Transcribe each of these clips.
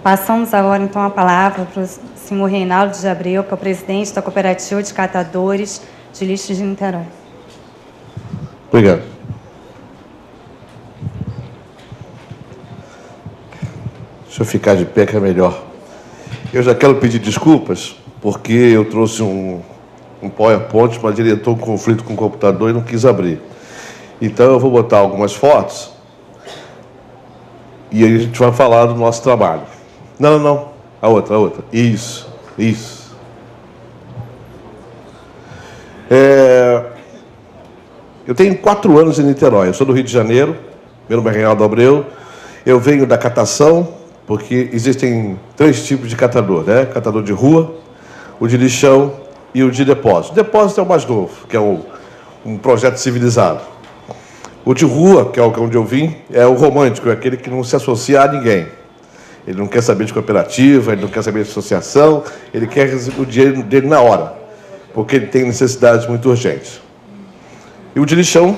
Passamos agora, então, a palavra para o senhor Reinaldo de Abreu, que é o presidente da Cooperativa de Catadores de Lixo de Niterói. Obrigado. Deixa eu ficar de pé, que é melhor. Eu já quero pedir desculpas, porque eu trouxe um PowerPoint, mas ele entrou em conflito com o computador e não quis abrir. Então, eu vou botar algumas fotos e aí a gente vai falar do nosso trabalho. Não. A outra. Isso. Eu tenho 4 anos em Niterói. Eu sou do Rio de Janeiro, meu nome é Reinaldo Abreu. Eu venho da catação, porque existem 3 tipos de catador, né? Catador de rua, o de lixão e o de depósito. O depósito é o mais novo, que é um projeto civilizado. O de rua, que é onde eu vim, é o romântico, é aquele que não se associa a ninguém. Ele não quer saber de cooperativa, ele não quer saber de associação, ele quer o dinheiro dele na hora, porque ele tem necessidades muito urgentes. E o de lixão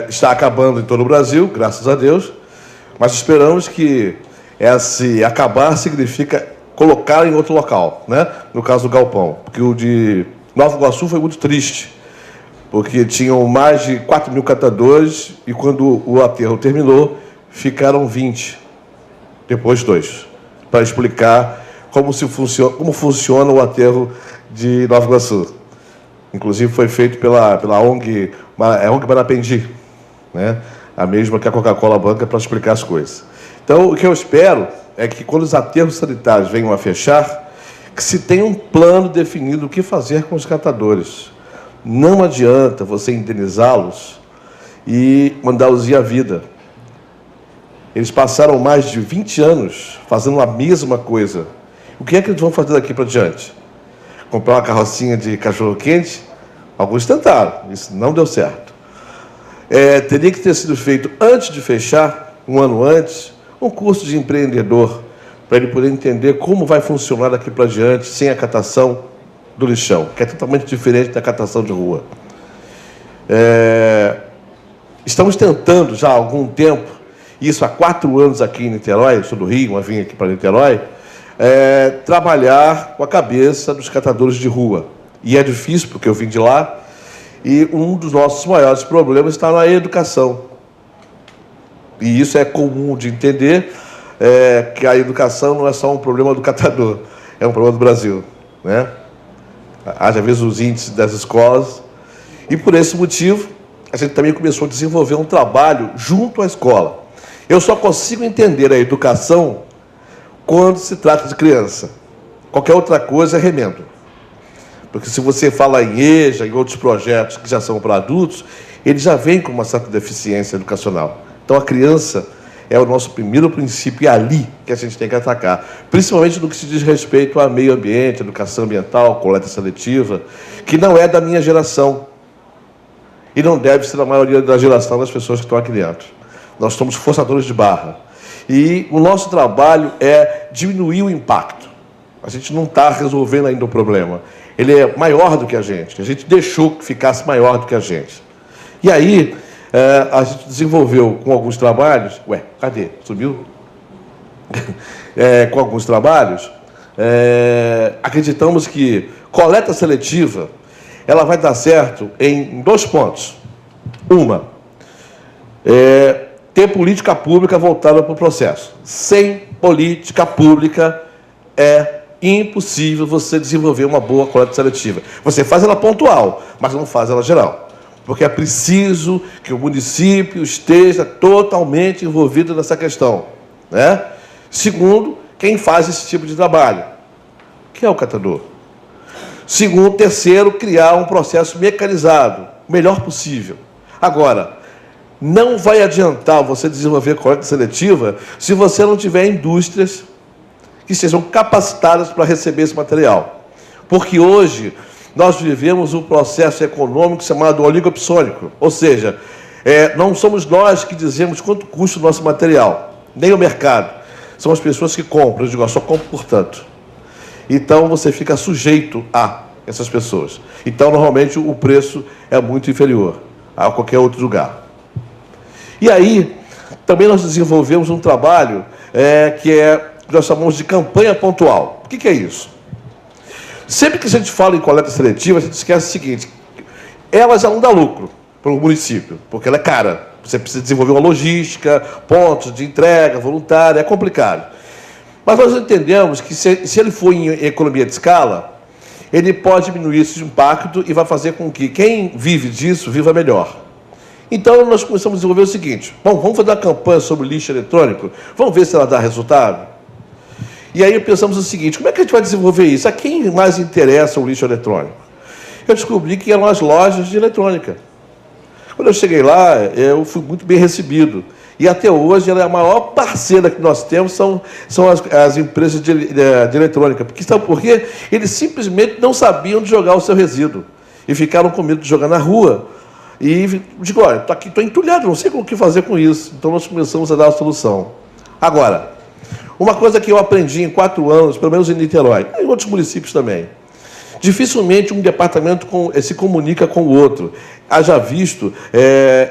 está acabando em todo o Brasil, graças a Deus, mas esperamos que esse acabar significa colocar em outro local, né? No caso do galpão, porque o de Nova Iguaçu foi muito triste, porque tinham mais de 4.000 catadores e quando o aterro terminou, ficaram 20. Depois 2, para explicar como funciona o aterro de Nova Iguaçu. Inclusive foi feito pela ONG Marapendi, né? A mesma que a Coca-Cola banca para explicar as coisas. Então, o que eu espero é que quando os aterros sanitários venham a fechar, que se tenha um plano definido do que fazer com os catadores. Não adianta você indenizá-los e mandá-los ir à vida. Eles passaram mais de 20 anos fazendo a mesma coisa. O que é que eles vão fazer daqui para diante? Comprar uma carrocinha de cachorro-quente? Alguns tentaram, isso não deu certo. Teria que ter sido feito, antes de fechar, um ano antes, um curso de empreendedor, para ele poder entender como vai funcionar daqui para diante, sem a catação do lixão, que é totalmente diferente da catação de rua. Estamos tentando, já há algum tempo, isso há 4 anos aqui em Niterói, eu sou do Rio, mas vim aqui para Niterói, trabalhar com a cabeça dos catadores de rua. E é difícil, porque eu vim de lá, e um dos nossos maiores problemas está na educação. E isso é comum de entender, que a educação não é só um problema do catador, é um problema do Brasil, né? Haja vezes os índices das escolas. E por esse motivo, a gente também começou a desenvolver um trabalho junto à escola. Eu só consigo entender a educação quando se trata de criança. Qualquer outra coisa é remendo. Porque se você fala em EJA, em outros projetos que já são para adultos, eles já vêm com uma certa deficiência educacional. Então, a criança é o nosso primeiro princípio, e é ali que a gente tem que atacar. Principalmente no que se diz respeito a meio ambiente, educação ambiental, coleta seletiva, que não é da minha geração. E não deve ser da maioria da geração das pessoas que estão aqui dentro. Nós somos forçadores de barra. E o nosso trabalho é diminuir o impacto. A gente não está resolvendo ainda o problema. Ele é maior do que a gente deixou que ficasse maior do que a gente. E aí, a gente desenvolveu com alguns trabalhos... Cadê? Subiu? Com alguns trabalhos, acreditamos que coleta seletiva ela vai dar certo em 2 pontos. Ter política pública voltada para o processo. Sem política pública é impossível você desenvolver uma boa coleta seletiva. Você faz ela pontual, mas não faz ela geral. Porque é preciso que o município esteja totalmente envolvido nessa questão, né? Segundo, quem faz esse tipo de trabalho, que é o catador. Terceiro, criar um processo mecanizado, o melhor possível. Agora, não vai adiantar você desenvolver coleta seletiva se você não tiver indústrias que sejam capacitadas para receber esse material. Porque hoje nós vivemos um processo econômico chamado oligopsônico, ou seja, não somos nós que dizemos quanto custa o nosso material, nem o mercado. São as pessoas que compram, eu digo, só compro por tanto. Então, você fica sujeito a essas pessoas. Então, normalmente, o preço é muito inferior a qualquer outro lugar. E aí, também nós desenvolvemos um trabalho que é que nós chamamos de campanha pontual. O que é isso? Sempre que a gente fala em coleta seletiva, a gente esquece o seguinte: ela já não dá lucro para o município, porque ela é cara. Você precisa desenvolver uma logística, pontos de entrega voluntária, é complicado. Mas nós entendemos que se ele for em economia de escala, ele pode diminuir esse impacto e vai fazer com que quem vive disso viva melhor. Então, nós começamos a desenvolver o seguinte: bom, vamos fazer uma campanha sobre lixo eletrônico, vamos ver se ela dá resultado? E aí pensamos o seguinte: como é que a gente vai desenvolver isso? A quem mais interessa o lixo eletrônico? Eu descobri que eram as lojas de eletrônica. Quando eu cheguei lá, eu fui muito bem recebido. E até hoje, ela é a maior parceira que nós temos, são as empresas de eletrônica. Porque, sabe por quê? Eles simplesmente não sabiam de jogar o seu resíduo. E ficaram com medo de jogar na rua. E digo: olha, estou aqui, estou entulhado, não sei o que fazer com isso. Então, nós começamos a dar a solução. Agora, uma coisa que eu aprendi em 4 anos, pelo menos em Niterói, e em outros municípios também: dificilmente um departamento se comunica com o outro. Haja visto,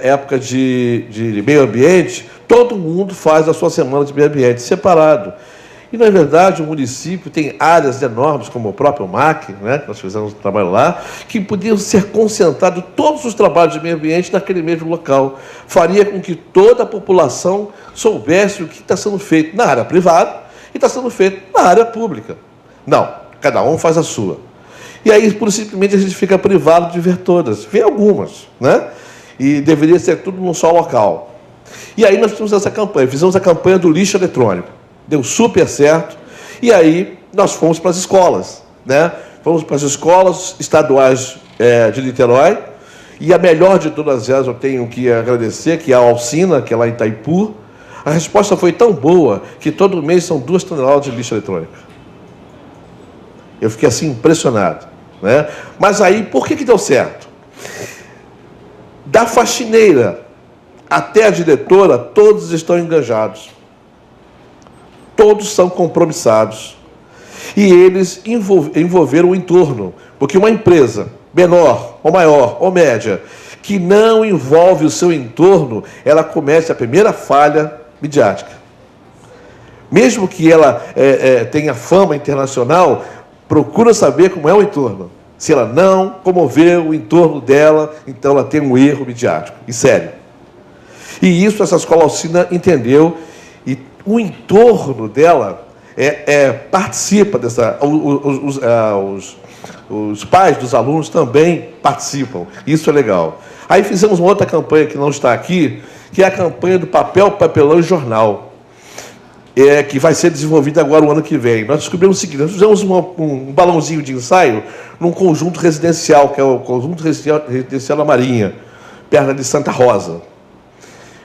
época de meio ambiente, todo mundo faz a sua semana de meio ambiente separado. E, na verdade, o município tem áreas enormes, como o próprio MAC, né, nós fizemos um trabalho lá, que podiam ser concentrados todos os trabalhos de meio ambiente naquele mesmo local. Faria com que toda a população soubesse o que está sendo feito na área privada e está sendo feito na área pública. Não, cada um faz a sua. E aí, por simplesmente, a gente fica privado de ver todas. Vê algumas, né? E deveria ser tudo num só local. E aí nós fizemos essa campanha. Fizemos a campanha do lixo eletrônico. Deu super certo. E aí nós fomos para as escolas, né? Fomos para as escolas estaduais de Niterói. E a melhor de todas elas eu tenho que agradecer, que é a Alcina, que é lá em Itaipu. A resposta foi tão boa que todo mês são 2 toneladas de lixo eletrônico. Eu fiquei assim impressionado, né? Mas aí, por que deu certo? Da faxineira até a diretora, todos estão engajados. Todos são compromissados. E eles envolveram o entorno. Porque uma empresa menor, ou maior, ou média, que não envolve o seu entorno, ela comete a primeira falha midiática. Mesmo que ela tenha fama internacional, procura saber como é o entorno. Se ela não comover o entorno dela, então ela tem um erro midiático. E sério. E isso essa escola Alcina entendeu. E o entorno dela participa dessa... Os pais dos alunos também participam. Isso é legal. Aí fizemos uma outra campanha que não está aqui, que é a campanha do papel, papelão e jornal. Que vai ser desenvolvida agora o ano que vem. Nós descobrimos o seguinte: nós fizemos um balãozinho de ensaio num conjunto residencial, que é o conjunto residencial da Marinha, perto de Santa Rosa.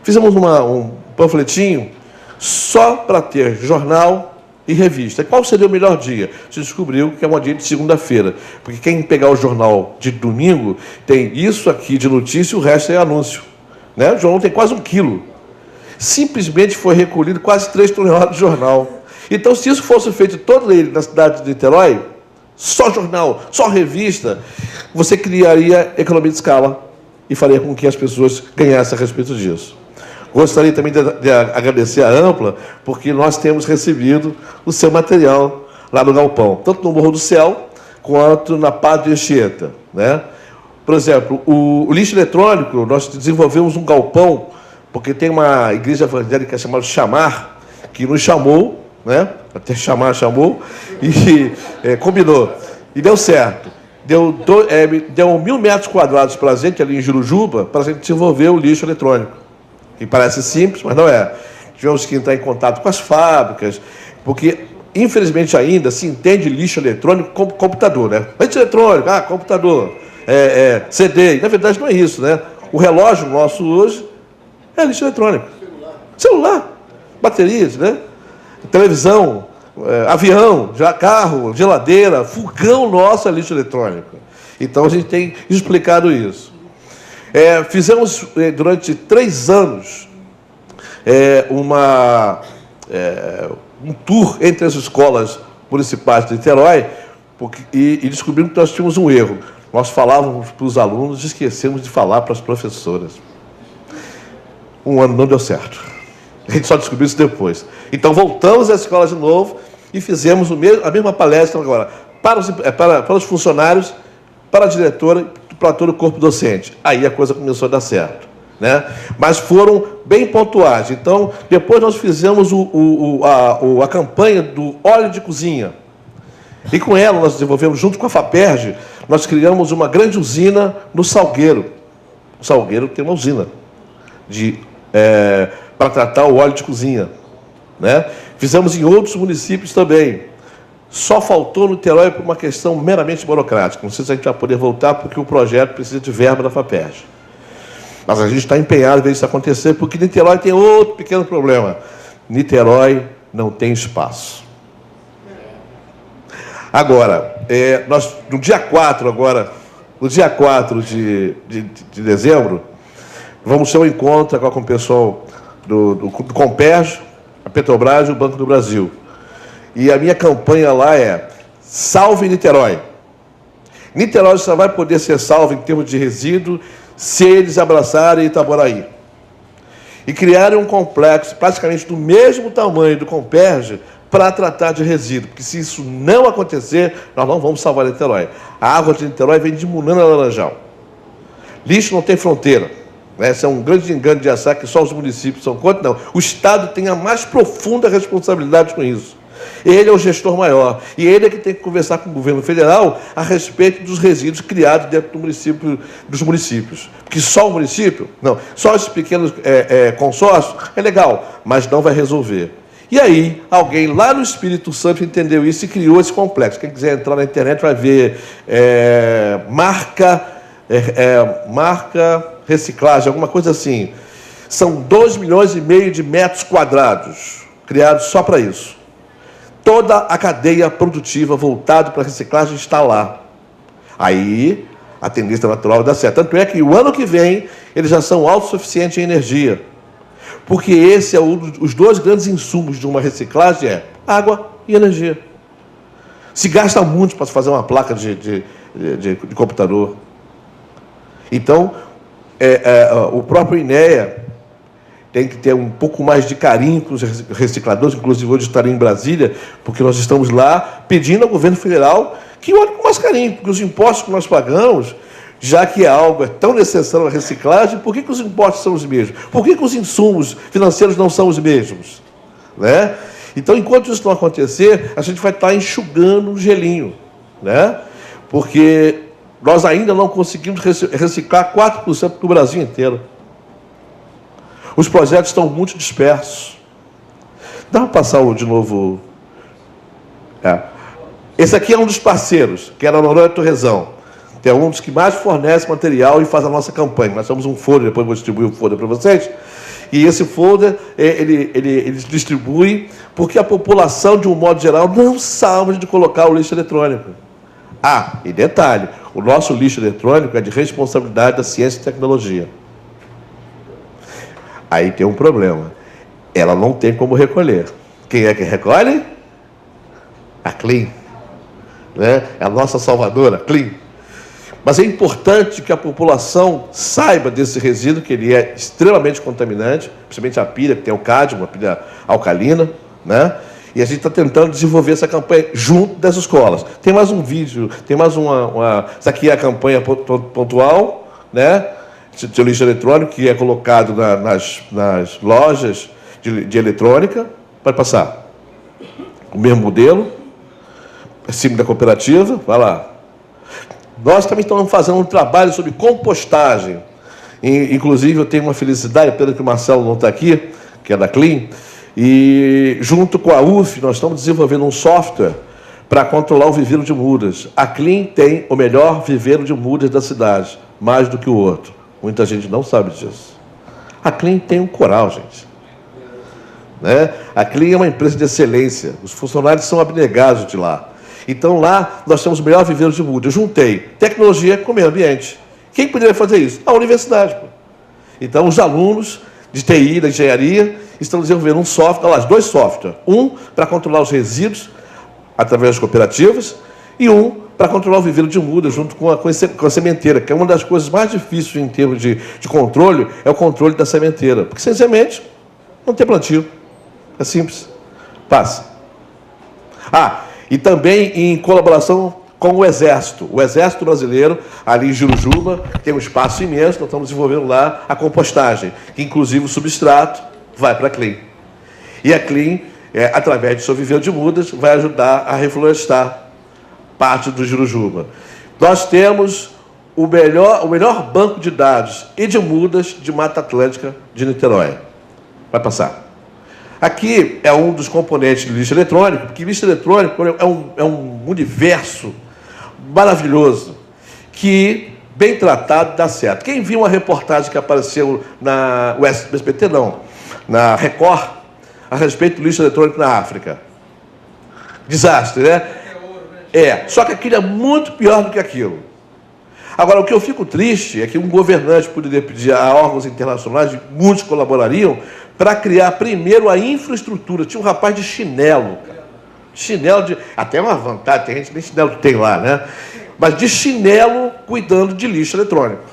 Fizemos um panfletinho só para ter jornal e revista. Qual seria o melhor dia? Se descobriu que é um dia de segunda-feira, porque quem pegar o jornal de domingo tem isso aqui de notícia e o resto é anúncio, né? O jornal tem quase 1 quilo. Simplesmente foi recolhido quase 3 toneladas de jornal. Então, se isso fosse feito todo ele na cidade de Niterói, só jornal, só revista, você criaria economia de escala e faria com que as pessoas ganhassem a respeito disso. Gostaria também de agradecer a Ampla, porque nós temos recebido o seu material lá no galpão, tanto no Morro do Céu, quanto na Padre Anchieta, né? Por exemplo, o lixo eletrônico, nós desenvolvemos um galpão, porque tem uma igreja evangélica chamada Chamar, que nos chamou, né? Até chamou, e combinou. E deu certo. Deu 1.000 metros quadrados para a gente, ali em Jurujuba, para a gente desenvolver o lixo eletrônico. Que parece simples, mas não é. Tivemos que entrar em contato com as fábricas, porque, infelizmente, ainda se entende lixo eletrônico como computador, né? Lixo eletrônico, computador, CD. Na verdade, não é isso, né? O relógio nosso hoje é lixo eletrônico. Celular, baterias, né? Televisão, avião, carro, geladeira, fogão nosso é lixo eletrônico. Então, a gente tem explicado isso. Fizemos, durante 3 anos, um tour entre as escolas municipais de Niterói, e descobrimos que nós tínhamos um erro. Nós falávamos para os alunos e esquecemos de falar para as professoras. Um ano não deu certo. A gente só descobriu isso depois. Então, voltamos à escola de novo e fizemos a mesma palestra agora para os funcionários, para a diretora e para todo o corpo docente. Aí a coisa começou a dar certo, né? Mas foram bem pontuais. Então, depois nós fizemos a campanha do óleo de cozinha. E com ela nós desenvolvemos, junto com a FAPERJ, nós criamos uma grande usina no Salgueiro. O Salgueiro tem uma usina para tratar o óleo de cozinha, né? Fizemos em outros municípios também. Só faltou no Niterói por uma questão meramente burocrática. Não sei se a gente vai poder voltar, porque o projeto precisa de verba da FAPERJ. Mas a gente está empenhado em ver isso acontecer, porque Niterói tem outro pequeno problema. Niterói não tem espaço. Agora, no dia 4 de dezembro, vamos ter um encontro com o pessoal do Comperj, a Petrobras e o Banco do Brasil. E a minha campanha lá é Salve Niterói. Niterói só vai poder ser salvo em termos de resíduo se eles abraçarem Itaboraí. E criarem um complexo praticamente do mesmo tamanho do Comperj para tratar de resíduo. Porque se isso não acontecer, nós não vamos salvar Niterói. A água de Niterói vem de Munana a Laranjal. Lixo não tem fronteira. Esse é um grande engano de achar que só os municípios são contra. Não. O Estado tem a mais profunda responsabilidade com isso. Ele é o gestor maior. E ele é que tem que conversar com o governo federal a respeito dos resíduos criados dentro dos municípios. Porque só o município, não, só esses pequenos consórcios é legal, mas não vai resolver. E aí, alguém lá no Espírito Santo entendeu isso e criou esse complexo. Quem quiser entrar na internet vai ver marca reciclagem, alguma coisa assim. São 2,5 milhões de metros quadrados criados só para isso. Toda a cadeia produtiva voltada para a reciclagem está lá. Aí, a tendência natural dá certo. Tanto é que o ano que vem, eles já são autossuficientes em energia. Porque esse é os dois grandes insumos de uma reciclagem, água e energia. Se gasta muito para fazer uma placa de computador. Então, o próprio INEA tem que ter um pouco mais de carinho com os recicladores, inclusive hoje estarei em Brasília, porque nós estamos lá pedindo ao governo federal que olhe com mais carinho, porque os impostos que nós pagamos, já que algo é tão necessário a reciclagem, por que os impostos são os mesmos? Por que os insumos financeiros não são os mesmos? Né? Então, enquanto isso não acontecer, a gente vai estar enxugando um gelinho, né? Porque nós ainda não conseguimos reciclar 4% do Brasil inteiro. Os projetos estão muito dispersos. Dá para passar de novo. Esse aqui é um dos parceiros, que era a Noronha Torrezão. Que é um dos que mais fornece material e faz a nossa campanha. Nós temos um folder, depois vou distribuir o folder para vocês. E esse folder, ele distribui porque a população, de um modo geral, não sabe de colocar o lixo eletrônico. E detalhe, o nosso lixo eletrônico é de responsabilidade da ciência e tecnologia. Aí tem um problema. Ela não tem como recolher. Quem é que recolhe? A Clean. Né? É a nossa salvadora, Clean. Mas é importante que a população saiba desse resíduo, que ele é extremamente contaminante, principalmente a pilha, que tem o cádmio, uma pilha alcalina, né? E a gente está tentando desenvolver essa campanha junto das escolas. Tem mais um vídeo, tem mais uma... Isso aqui é a campanha pontual, né? De lixo eletrônico, que é colocado nas lojas de eletrônica. Pode passar. O mesmo modelo. Acima da cooperativa. Vai lá. Nós também estamos fazendo um trabalho sobre compostagem. Inclusive, eu tenho uma felicidade, pena que o Marcelo não está aqui, que é da Clean, e junto com a UF, nós estamos desenvolvendo um software para controlar o viveiro de mudas. A Clean tem o melhor viveiro de mudas da cidade, mais do que o outro. Muita gente não sabe disso. A Clean tem um coral, gente. Né? A Clean é uma empresa de excelência. Os funcionários são abnegados de lá. Então, lá, nós temos o melhor viveiro de mudas. Eu juntei tecnologia com meio ambiente. Quem poderia fazer isso? A universidade. Então, os alunos de TI, da engenharia, estão desenvolvendo um software, dois softwares. Um para controlar os resíduos, através das cooperativas, e um para controlar o viveiro de mudas, junto com a sementeira, que é uma das coisas mais difíceis em termos de controle, é o controle da sementeira. Porque sem semente, Não tem plantio. É simples. Passa. E também em colaboração com o Exército. O Exército Brasileiro, ali em Jurujuba, tem um espaço imenso, nós estamos desenvolvendo lá a compostagem, que inclusive o substrato vai para a CLEAN. E a CLEAN, através de seu viveu de mudas, vai ajudar a reflorestar parte do Jurujuba. Nós temos o melhor banco de dados e de mudas de Mata Atlântica de Niterói. Vai passar. Aqui é um dos componentes do lixo eletrônico, porque lixo eletrônico é um universo maravilhoso, que, bem tratado, dá certo. Quem viu uma reportagem que apareceu na SBT, não, na Record, a respeito do lixo eletrônico na África? Desastre, né? Só que aquilo é muito pior do que aquilo. Agora, o que eu fico triste é que um governante poderia pedir a órgãos internacionais, muitos colaborariam, para criar primeiro a infraestrutura. Tinha um rapaz de chinelo, até uma vantagem, tem gente que nem chinelo tem lá, né? Mas de chinelo cuidando de lixo eletrônico,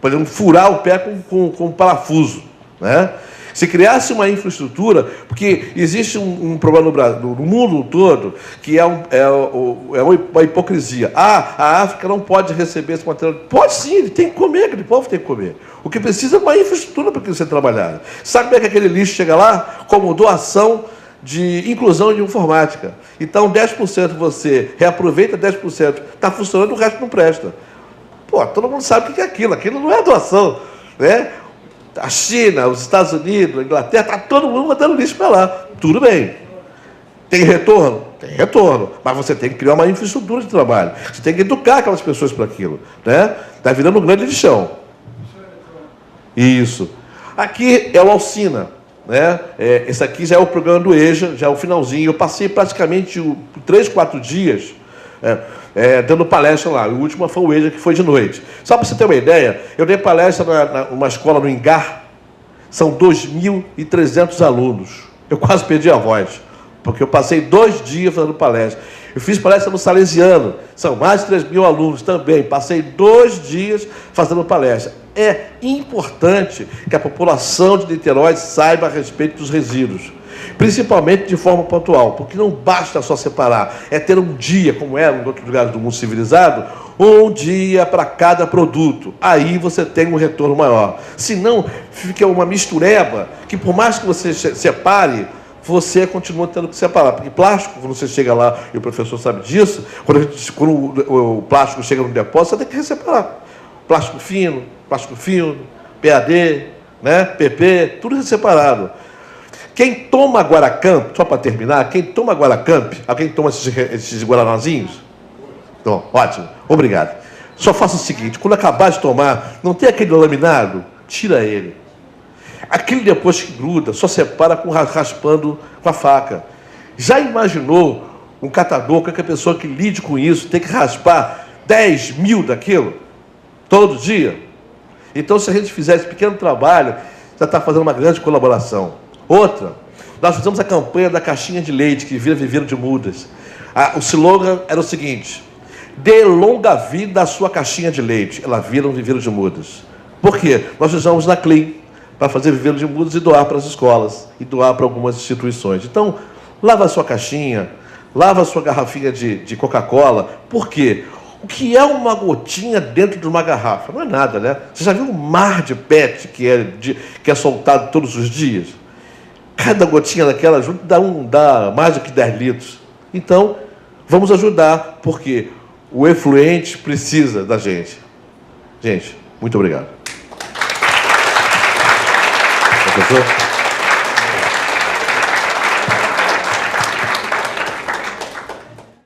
podendo furar o pé com parafuso, né? Se criasse uma infraestrutura, porque existe um problema no Brasil, no mundo todo, que é uma hipocrisia. A África não pode receber esse material. Pode sim, ele tem que comer, aquele povo tem que comer. O que precisa é uma infraestrutura para que ser trabalhado. Sabe como é que aquele lixo chega lá? Como doação de inclusão de informática. Então, 10% você reaproveita, 10% está funcionando, o resto não presta. Pô, todo mundo sabe o que é aquilo. Aquilo não é doação, né? A China, os Estados Unidos, a Inglaterra, está todo mundo mandando lixo para lá. Tudo bem. Tem retorno? Tem retorno. Mas você tem que criar uma infraestrutura de trabalho. Você tem que educar aquelas pessoas para aquilo, né? Está virando um grande lixão. Isso. Aqui é o Alcina, né? Esse aqui já é o programa do EJA, já é o finalzinho. Eu passei praticamente 3, 4 dias dando palestra lá. O último foi o EJA, que foi de noite. Só para você ter uma ideia, eu dei palestra numa escola no Engar, são 2.300 alunos. Eu quase perdi a voz, porque eu passei 2 dias fazendo palestra. Eu fiz palestra no Salesiano, são mais de 3.000 alunos também. Passei 2 dias fazendo palestra. É importante que a população de Niterói saiba a respeito dos resíduos, principalmente de forma pontual, porque não basta só separar, é ter um dia, como é em outros lugares do mundo civilizado, um dia para cada produto. Aí você tem um retorno maior. Senão, fica uma mistureba, que por mais que você separe, você continua tendo que separar. Porque plástico, quando você chega lá, e o professor sabe disso, quando o plástico chega no depósito, você tem que separar. Plástico fino, PAD, né? PP, tudo separado. Quem toma Guaracamp, só para terminar, quem toma Guaracamp, alguém toma esses guaranazinhos? Então, ótimo, obrigado. Só faça o seguinte, quando acabar de tomar, não tem aquele laminado? Tira ele. Aquele depois que gruda, só separa raspando com a faca. Já imaginou um catador, qualquer pessoa que lide com isso, tem que raspar 10.000 daquilo todo dia? Então, se a gente fizer esse pequeno trabalho, já está fazendo uma grande colaboração. Outra, nós fizemos a campanha da caixinha de leite, que vira viveiro de mudas. O slogan era o seguinte: dê longa vida à sua caixinha de leite. Ela vira um viveiro de mudas. Por quê? Nós usamos na CLEAN para fazer viveiro de mudas e doar para as escolas, e doar para algumas instituições. Então, lava a sua caixinha, lava a sua garrafinha de Coca-Cola. Por quê? O que é uma gotinha dentro de uma garrafa? Não é nada, né? Você já viu um mar de PET que é soltado todos os dias? Cada gotinha daquela junto dá mais do que 10 litros. Então, vamos ajudar, porque o efluente precisa da gente. Gente, muito obrigado. Professor?